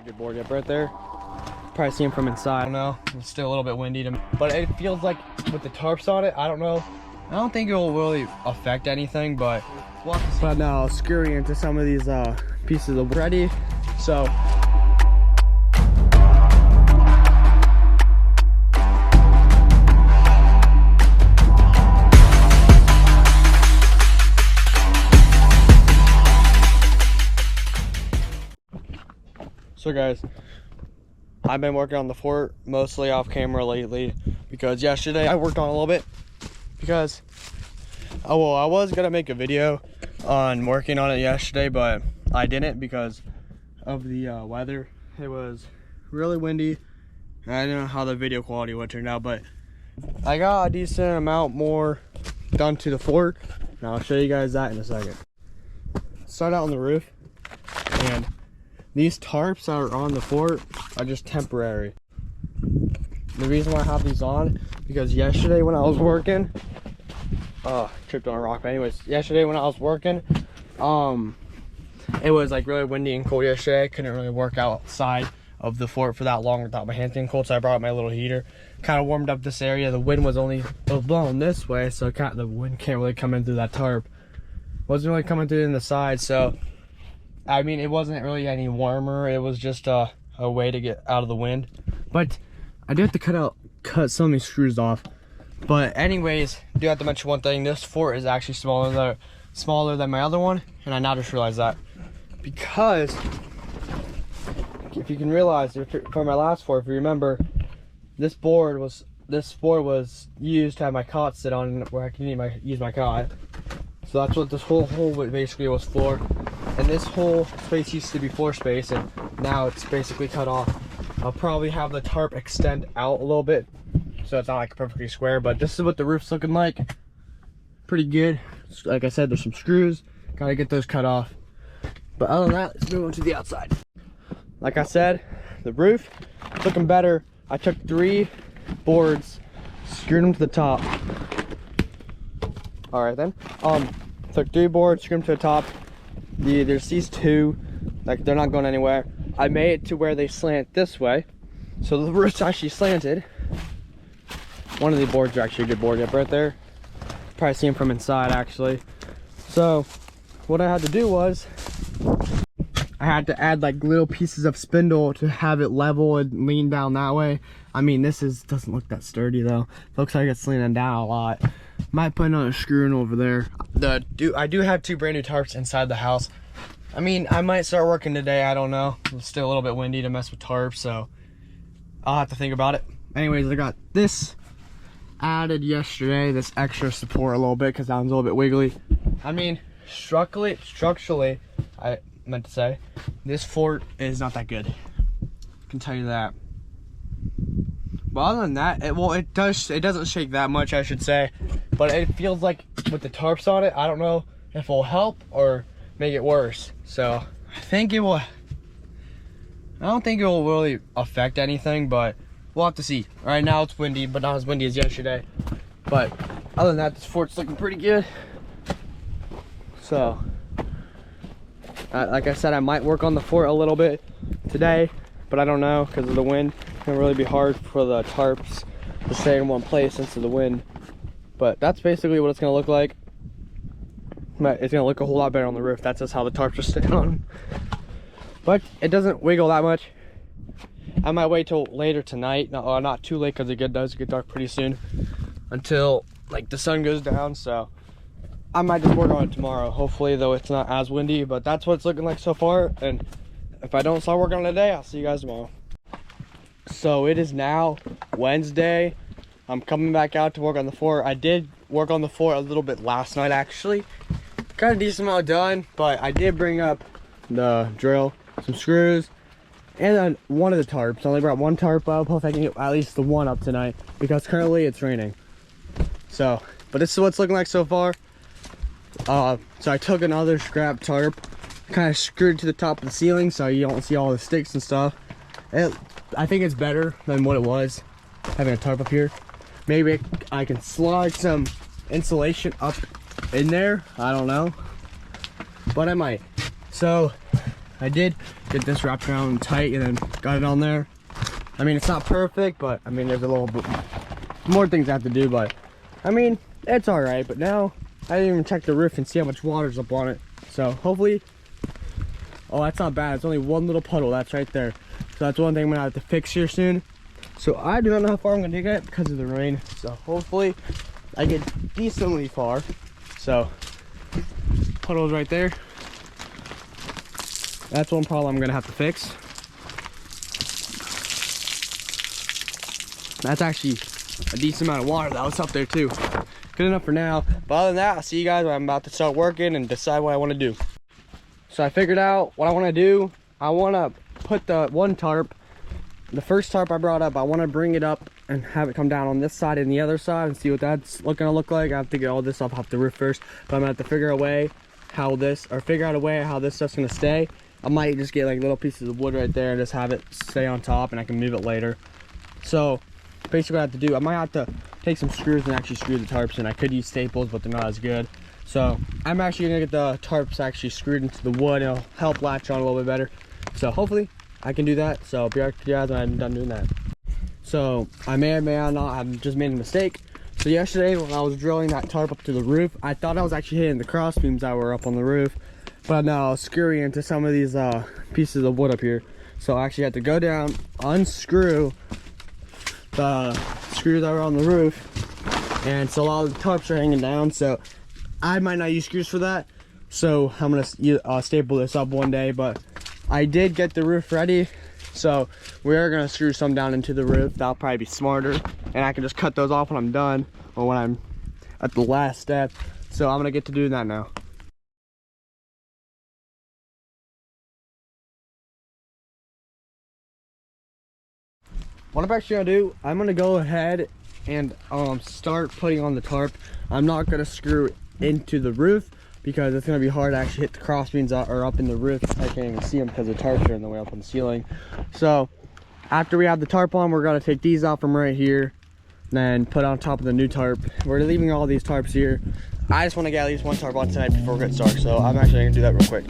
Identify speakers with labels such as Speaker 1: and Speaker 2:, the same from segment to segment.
Speaker 1: Good board up right there. Probably see him from inside. I don't know. It's still a little bit windy to me, but it feels like with the tarps on it, I don't know. I don't think it will really affect anything, but now scurrying into some of these pieces of ready. So guys, I've been working on the fort mostly off camera lately because yesterday I worked on a little bit because I was gonna make a video on working on it yesterday, but I didn't because of the weather. It was really windy. I don't know how the video quality would turn out, but I got a decent amount more done to the fort, and I'll show you guys that in a second. Start out on the roof, and these tarps that are on the fort are just temporary. The reason why I have these on, because yesterday when I was working, tripped on a rock, but anyways, yesterday when I was working, it was like really windy and cold yesterday. I couldn't really work outside of the fort for that long without my hands getting cold, so I brought my little heater. Kind of warmed up this area. The wind was only blowing this way, so the wind can't really come in through that tarp. Wasn't really coming through in the side, so I mean, it wasn't really any warmer. It was just a way to get out of the wind. But I do have to cut some of these screws off. But anyways, I do have to mention one thing. This fort is actually smaller than my other one, and I now just realized that. Because if you can realize, for my last fort, if you remember, this board was used to have my cot sit on, where I can use my cot. So that's what this whole basically was for. And this whole space used to be floor space, and now it's basically cut off. I'll probably have the tarp extend out a little bit, so it's not like perfectly square, but this is what the roof's looking like. Pretty good. Like I said, there's some screws. Gotta get those cut off. But other than that, let's move on to the outside. Like I said, the roof is looking better. I took 3 boards, screwed them to the top. All right then. Took 3 boards, screwed them to the top. There's these 2, like they're not going anywhere. I made it to where they slant this way, so the roof's actually slanted. One of the boards are actually a good board up right there. Probably see them from inside actually. So what I had to do was I had to add like little pieces of spindle to have it level and lean down that way. I mean, doesn't look that sturdy though. Looks like it's leaning down a lot. Might put another screw in over there. I do have 2 brand new tarps inside the house. I mean, I might start working today. I don't know. It's still a little bit windy to mess with tarps, so I'll have to think about it. Anyways, I got this added yesterday, this extra support a little bit because that one's a little bit wiggly. I mean, structurally, I meant to say, this fort is not that good. I can tell you that. But other than that, it doesn't shake that much, I should say. But it feels like with the tarps on it, I don't know if it'll help or make it worse. So I think it will. I don't think it will really affect anything, but we'll have to see. Right now it's windy, but not as windy as yesterday. But other than that, this fort's looking pretty good. So like I said, I might work on the fort a little bit today, but I don't know because of the wind. It's gonna really be hard for the tarps to stay in one place since of the wind. But that's basically what it's gonna look like. It's gonna look a whole lot better on the roof. That's just how the tarps are staying on. But it doesn't wiggle that much. I might wait till later tonight. Not too late because it does get dark pretty soon. Until like the sun goes down. So I might just work on it tomorrow. Hopefully though it's not as windy. But that's what it's looking like so far. And if I don't start working on it today, I'll see you guys tomorrow. So it is now Wednesday. I'm coming back out to work on the fort. I did work on the fort a little bit last night actually. Got a decent amount done, but I did bring up the drill, some screws, and then one of the tarps. I only brought 1 tarp up. Hope I can get at least the 1 up tonight because currently it's raining. So, but this is what it's looking like so far. So I took another scrap tarp, kind of screwed to the top of the ceiling so you don't see all the sticks and stuff. I think it's better than what it was, having a tarp up here. Maybe I can slide some insulation up in there. I don't know, but I might. So I did get this wrapped around tight and then got it on there. I mean, it's not perfect, but I mean, there's a little bit more things I have to do, but I mean, it's all right. But now I didn't even check the roof and see how much water's up on it. So hopefully, oh, that's not bad. It's only one little puddle. That's right there. So that's one thing I'm gonna have to fix here soon. So I do not know how far I'm gonna get because of the rain. So hopefully I get decently far. So puddles right there. That's one problem I'm gonna have to fix. That's actually a decent amount of water that was up there too. Good enough for now. But other than that, I'll see you guys when I'm about to start working and decide what I want to do. So I figured out what I want to do. I want to put the one tarp, the first tarp I brought up, I want to bring it up and have it come down on this side and the other side and see what that's gonna look like. I have to get all this off the roof first, but I'm gonna have to figure out a way how this stuff's gonna stay. I might just get like little pieces of wood right there and just have it stay on top, and I can move it later. So basically what I have to do, I might have to take some screws and actually screw the tarps in. I could use staples, but they're not as good. So I'm actually gonna get the tarps actually screwed into the wood. It'll help latch on a little bit better. So hopefully I can do that. So I'll be back to you guys when I'm done doing that. So I may or may not have just made a mistake. So yesterday when I was drilling that tarp up to the roof, I thought I was actually hitting the cross beams that were up on the roof, but no, I was screwing into some of these pieces of wood up here. So I actually had to go down, unscrew the screws that were on the roof, and so a lot of the tarps are hanging down. So I might not use screws for that. So I'm gonna staple this up one day, but I did get the roof ready. So we are gonna screw some down into the roof. That'll probably be smarter, and I can just cut those off when I'm done or when I'm at the last step. So I'm gonna get to doing that now. What I'm actually gonna do, I'm gonna go ahead and start putting on the tarp. I'm not gonna screw into the roof because it's gonna be hard to actually hit the cross beams that are up in the roof. I can't even see them because the tarps are in the way up on the ceiling. So after we have the tarp on, we're gonna take these out from right here, then put on top of the new tarp. We're leaving all these tarps here. I just wanna get at least one tarp on tonight before we get started. So I'm actually gonna do that real quick.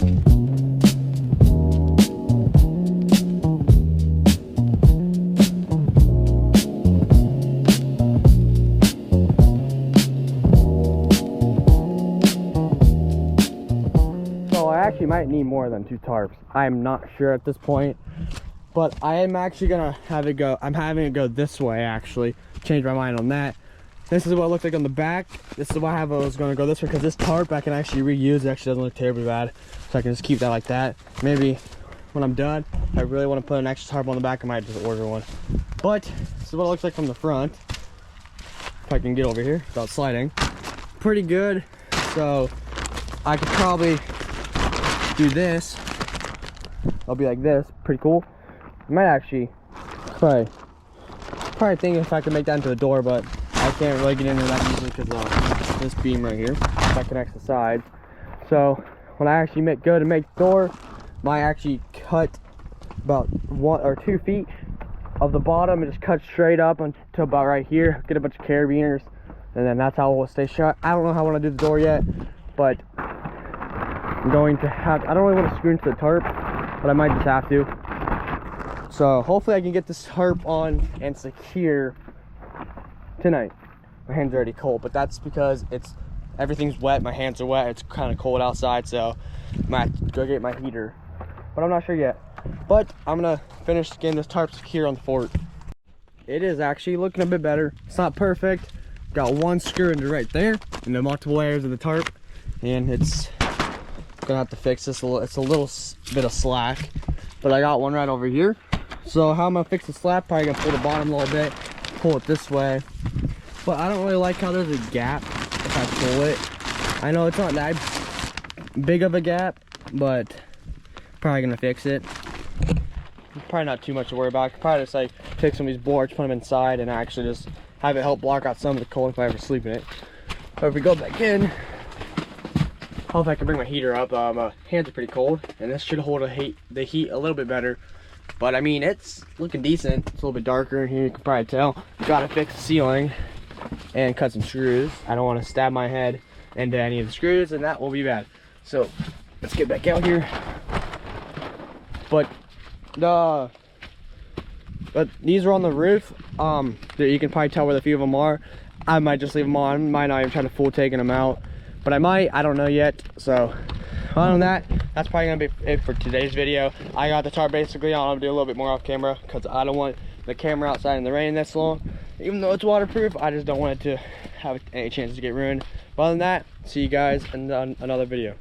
Speaker 1: Actually might need more than 2 tarps. I'm not sure at this point, but I am actually gonna have it go, I'm having it go this way. Actually changed my mind on that. This is what it looks like on the back. This is why I was gonna go this way, because this tarp I can actually reuse. It actually doesn't look terribly bad, so I can just keep that like that. Maybe when I'm done, if I really want to put an extra tarp on the back, I might just order one. But this is what it looks like from the front. If I can get over here without sliding. Pretty good. So I could probably do this. I'll be like this, pretty cool. I might actually probably think if I could make that into a door, but I can't really get into that easily because of this beam right here that connects the sides. So when I actually go to make the door, I actually cut about 1 or 2 feet of the bottom and just cut straight up until about right here. Get a bunch of carabiners, and then that's how it will stay shut. I don't know how I want to do the door yet, but I'm going to have, I don't really want to screw into the tarp, but I might just have to. So hopefully I can get this tarp on and secure tonight. My hands are already cold, but that's because everything's wet. My hands are wet. It's kind of cold outside, so I might have to go get my heater, but I'm not sure yet. But I'm gonna finish getting this tarp secure on the fort. It is actually looking a bit better. It's not perfect. Got 1 screw into right there and the multiple layers of the tarp, and it's gonna have to fix this. It's a little bit of slack, but I got one right over here. So how I'm gonna fix the slack, probably gonna pull the bottom a little bit, pull it this way. But I don't really like how there's a gap if I pull it. I know it's not that big of a gap, but probably gonna fix it. Probably not too much to worry about. I could probably just like take some of these boards, put them inside, and actually just have it help block out some of the cold if I ever sleep in it. But if we go back in, hope I can bring my heater up. My hands are pretty cold, and this should hold the heat a little bit better. But I mean, it's looking decent. It's a little bit darker in here, you can probably tell. Gotta fix the ceiling and cut some screws. I don't want to stab my head into any of the screws, and that will be bad. So let's get back out here. But these are on the roof. You can probably tell where the few of them are. I might just leave them on. Might not even try to full taking them out, but I might. I don't know yet. So other than that, that's probably gonna be it for today's video. I got the tarp basically on. I'm gonna do a little bit more off camera because I don't want the camera outside in the rain this long. Even though it's waterproof, I just don't want it to have any chances to get ruined. But other than that, see you guys in another video.